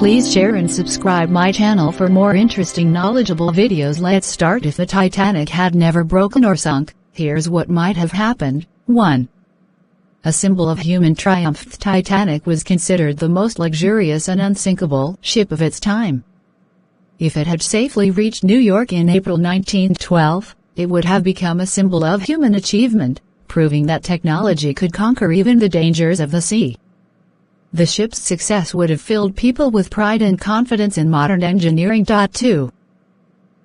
Please share and subscribe my channel for more interesting knowledgeable videos. Let's start. If the Titanic had never broken or sunk, here's what might have happened. 1. A symbol of human triumph, the Titanic was considered the most luxurious and unsinkable ship of its time. If it had safely reached New York in April 1912, it would have become a symbol of human achievement, proving that technology could conquer even the dangers of the sea. The ship's success would have filled people with pride and confidence in modern engineering. 2.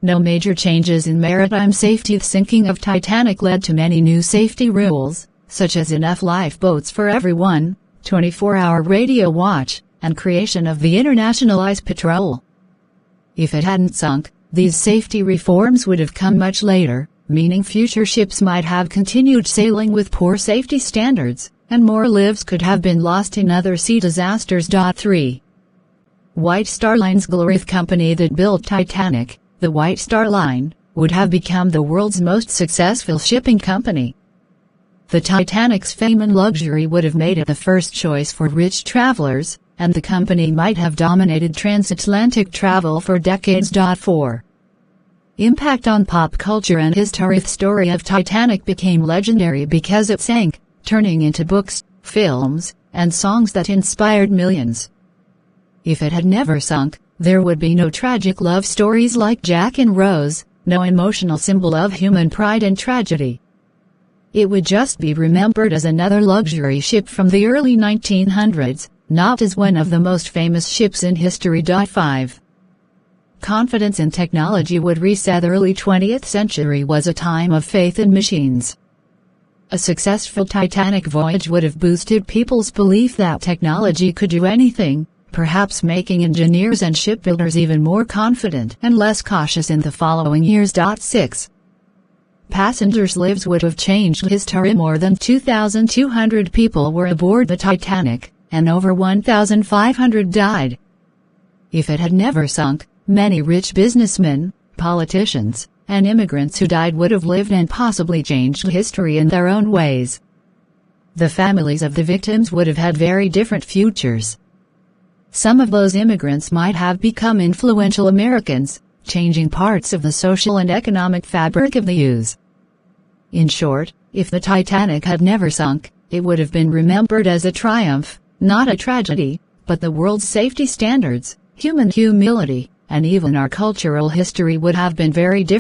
No major changes in maritime safety. The sinking of Titanic led to many new safety rules, such as enough lifeboats for everyone, 24-hour radio watch, and creation of the International Ice Patrol. If it hadn't sunk, these safety reforms would have come much later, meaning future ships might have continued sailing with poor safety standards, and more lives could have been lost in other sea disasters. 3. White Star Line's glory. The company that built Titanic, the White Star Line, would have become the world's most successful shipping company. The Titanic's fame and luxury would have made it the first choice for rich travelers, and the company might have dominated transatlantic travel for decades. 4. Impact on pop culture and history. The story of Titanic became legendary because it sank, turning into books, films, and songs that inspired millions. If it had never sunk, there would be no tragic love stories like Jack and Rose, no emotional symbol of human pride and tragedy. It would just be remembered as another luxury ship from the early 1900s, not as one of the most famous ships in history. 5. Confidence in technology would reset. The early 20th century was a time of faith in machines. A successful Titanic voyage would have boosted people's belief that technology could do anything, perhaps making engineers and shipbuilders even more confident and less cautious in the following years. 6. Passengers' lives would have changed history. More than 2,200 people were aboard the Titanic, and over 1,500 died. If it had never sunk, many rich businessmen, politicians, and immigrants who died would have lived and possibly changed history in their own ways. The families of the victims would have had very different futures. Some of those immigrants might have become influential Americans, changing parts of the social and economic fabric of the U.S. In short, if the Titanic had never sunk, it would have been remembered as a triumph, not a tragedy, but the world's safety standards, human humility, and even our cultural history would have been very different.